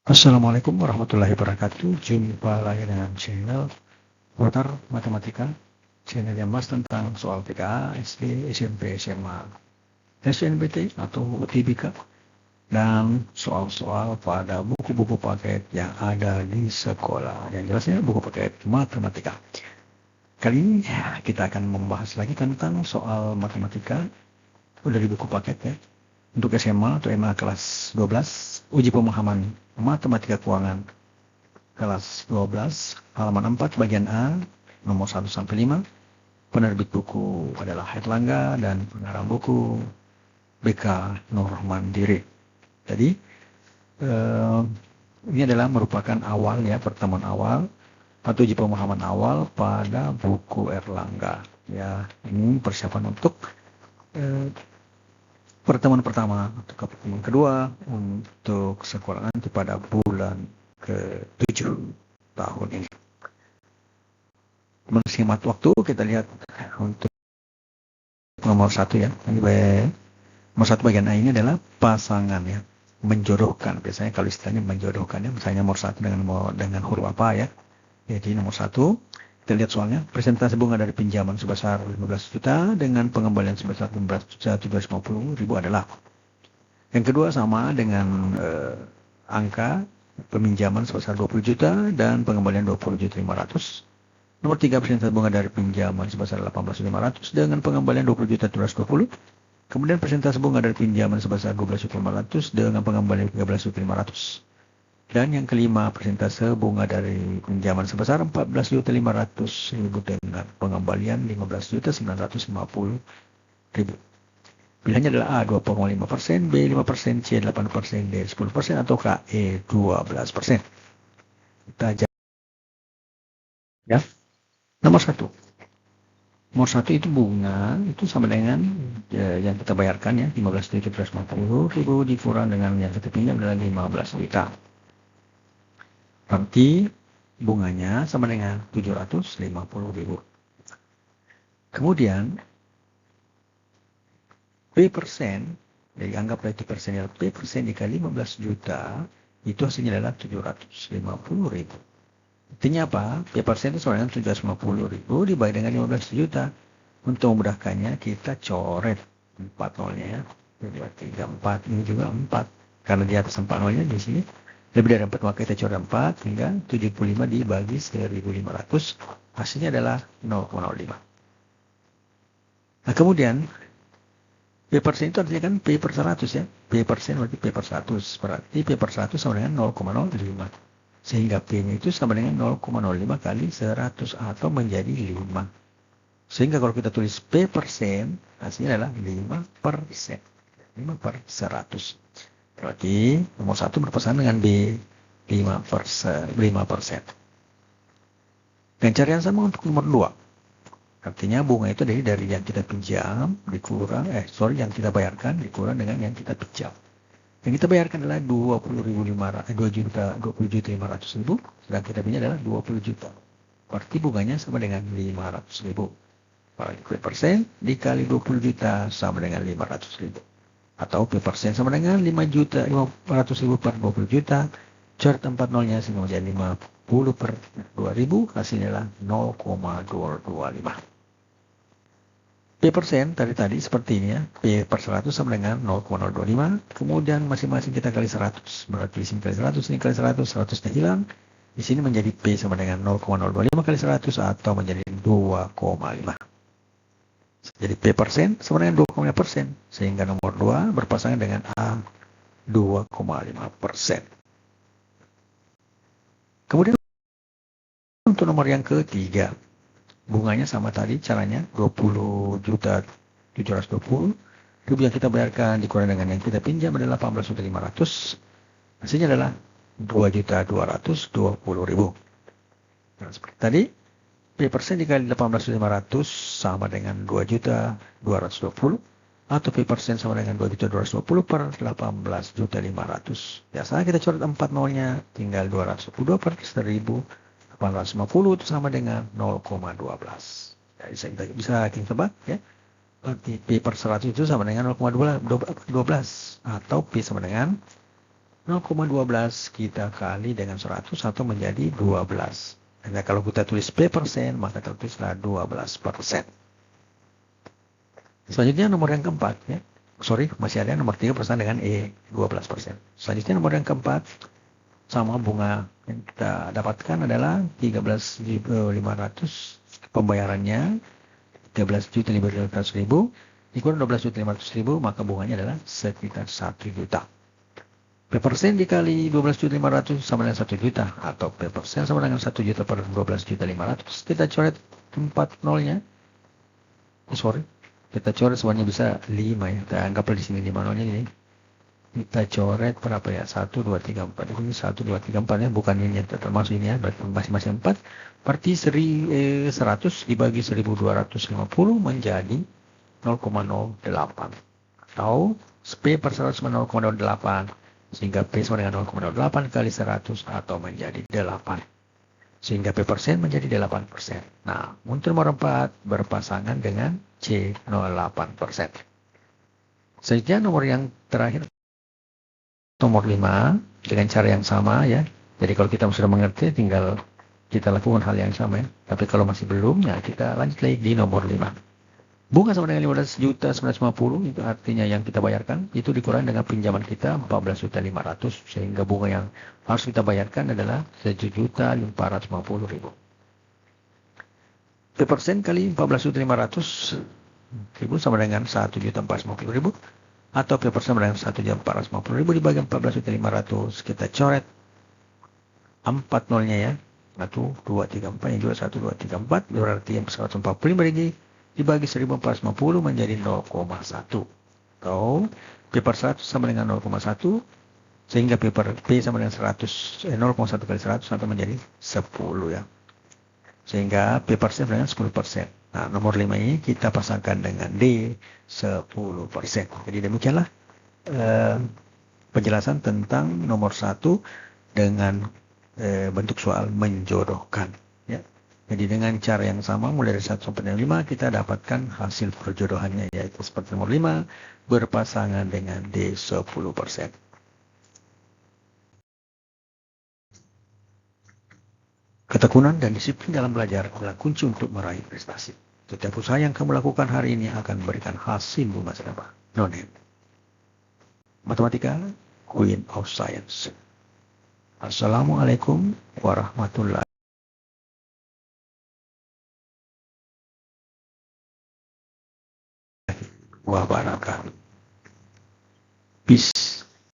Assalamualaikum warahmatullahi wabarakatuh. Jumpa lagi dengan channel Putar Matematika, channel yang bahas tentang soal TKA, SD, SMP, SMA, SNBT atau UTBK, dan soal-soal pada buku-buku paket yang ada di sekolah. Yang jelasnya buku paket matematika. Kali ini kita akan membahas lagi tentang soal matematika dari buku paket ya. Untuk SMA atau MA kelas 12, uji pemahaman matematika keuangan kelas 12, halaman 4 bagian A, nomor 1 sampai 5. Penerbit buku adalah Herlangga dan pengarang buku BK Nurmandiri. Jadi ini adalah merupakan awal ya, pertemuan awal atau uji pemahaman awal pada buku Erlangga. Ya, ini persiapan untuk pertemuan pertama atau pertemuan kedua untuk sekolah nanti pada bulan ke-7 tahun ini. Menghemat waktu, kita lihat untuk nomor 1 ya. Nomor 1 bagian A ini adalah pasangan ya, menjodohkan. Biasanya kalau istilahnya menjodohkan ya, misalnya nomor 1 dengan huruf apa ya. Jadi nomor 1, kita lihat soalnya, persentase bunga dari pinjaman sebesar 15 juta dengan pengembalian sebesar 15.750.000 adalah. Yang kedua sama dengan angka peminjaman sebesar 20 juta dan pengembalian 20.500. Nomor 3, persentase bunga dari pinjaman sebesar 18.500 dengan pengembalian 20.720. Kemudian persentase bunga dari pinjaman sebesar 12.500 dengan pengembalian 13.500. Dan yang kelima, persentase bunga dari pinjaman sebesar 14.500.000 dengan pengembalian 15.950.000. Pilihannya adalah A 2,5%, B 5%, C 8%, D 10%, atau K E 12%. Kita aja ya. Nomor 1. Nomor 1 itu bunga itu sama dengan yang kita bayarkan ya, 15.750.000 dikurang dengan yang kita pinjam adalah 15 juta. Berarti bunganya sama dengan 750.000. Kemudian P persen, jadi anggaplah itu persennya P persen dikali 15 juta, itu hasilnya adalah 750.000. Artinya apa? P persen itu sama dengan 750.000 dibagi dengan 15 juta. Untuk memudahkannya kita coret 4 nolnya ya. Jadi 3, 4, ini juga 4. Karena di atas 4 nolnya di sini lebih dari 4, maka kita coret 4 hingga 75 dibagi 1.500. Hasilnya adalah 0,05. Nah kemudian P persen itu artinya kan P per 100 ya. P persen berarti P per 100. Berarti P per 100 sama dengan 0,05. Sehingga P-nya itu sama dengan 0,05 kali 100 atau menjadi 5. Sehingga kalau kita tulis P persen, hasilnya adalah 5%. 5 per 100. Berarti nomor 1 berpasangan dengan B, 5%. Dan cara yang sama untuk nomor 2. Artinya bunga itu dari yang kita pinjam dikurang, yang kita bayarkan dikurang dengan yang kita pinjam. Yang kita bayarkan adalah 20.500.000, sedangkan kita pinjam adalah 20 juta. Berarti bunganya sama dengan 500.000. Berarti P persen dikali 20 juta sama dengan 500.000. Atau P persen sama dengan 5.500.000 per 20 juta. Coret 4 nolnya sehingga menjadi 50 per 2.000. Hasilnya adalah 0,225. P persen tadi seperti ini ya. P per 100 sama dengan 0,025. Kemudian masing-masing kita kali 100. Berarti di sini kali 100, ini kali 100, 100-nya hilang. Di sini menjadi P sama dengan 0,025 kali 100 atau menjadi 2,5. Jadi P persen sama dengan 2,5%. Sehingga nomor 2 berpasangan dengan A 2,5%. Kemudian untuk nomor yang ketiga. Bunganya sama tadi caranya 20.720.000 yang kita bayarkan dikurang dengan yang kita pinjam adalah 18.500. Hasilnya adalah 2.220.000. Nah, seperti tadi P persen dikali 18.500 sama dengan 2.220 atau P persen sama dengan 2.220 per 18.500. Biasanya kita coret 4 nolnya, tinggal 222 per 1.000. 850 itu sama dengan 0,12. Jadi kita bisa tebak ya. Berarti P per 100 itu sama dengan 0,12 atau P sama dengan 0,12 kita kali dengan 100 atau menjadi 12. Nah, kalau kita tulis P%, maka tertulislah 12%. Selanjutnya nomor yang keempat, ya. Sorry, masih ada nomor 3 bersama dengan E, 12%. Selanjutnya nomor yang keempat, sama bunga yang kita dapatkan adalah 13.500, pembayarannya 13.500.000 dikurang 12.500.000, maka bunganya adalah sekitar 1 juta. P% dikali 12.500 sama dengan 1 juta, atau P% sama dengan 1 juta per 12.500. Kita coret 4 nolnya. Sorry, kita coret semuanya bisa 5 ya. Kita anggaplah di sini 5 nolnya ini. Kita coret berapa ya? 1, 2, 3, 4. Ini 1, 2, 3, 4 ya. Bukan ini termasuk ini ya. Berarti masing-masing 4. Berarti 100 dibagi 1.250 menjadi 0,08. Atau P per 100 sama 0,08. Sehingga P sama dengan 0,08 kali 100 atau menjadi 8. Sehingga P% menjadi 8%. Nah, untuk nomor 4 berpasangan dengan C 0,8%. Selanjutnya nomor yang terakhir, nomor 5 dengan cara yang sama ya. Jadi kalau kita sudah mengerti tinggal kita lakukan hal yang sama ya. Tapi kalau masih belum ya kita lanjut lagi di nomor 5. Bunga sama dengan 15.950 itu artinya yang kita bayarkan itu dikurangi dengan pinjaman kita 14.500 sehingga bunga yang harus kita bayarkan adalah 7.450.000. P% kali 14.500.000 sama dengan 1.450.000 atau P% sama dengan 1.450.000 dibagi 14.500. Kita coret 4 nolnya ya. 1, 2, 3, 4 yang juga 1, 2, 3, 4 berarti yang 145 dibagi 1.450 menjadi 0,1 atau P per 100 sama dengan 0,1 sehingga P sama dengan 0,1 kali 100 atau menjadi 10 ya, sehingga P persen dengan 10%. Nah, nomor 5 ini kita pasangkan dengan D 10%. Jadi demikianlah penjelasan tentang nomor 1 dengan bentuk soal menjodohkan ya. Jadi dengan cara yang sama mulai dari 1 sampai 5 kita dapatkan hasil perjodohannya yaitu seperti nomor 5 berpasangan dengan D 10%. Ketekunan dan disiplin dalam belajar adalah kunci untuk meraih prestasi. Setiap usaha yang kamu lakukan hari ini akan memberikan hasil di masa depan. Nonen. Matematika, Queen of Science. Assalamualaikum warahmatullahi wabarakatuh. Peace.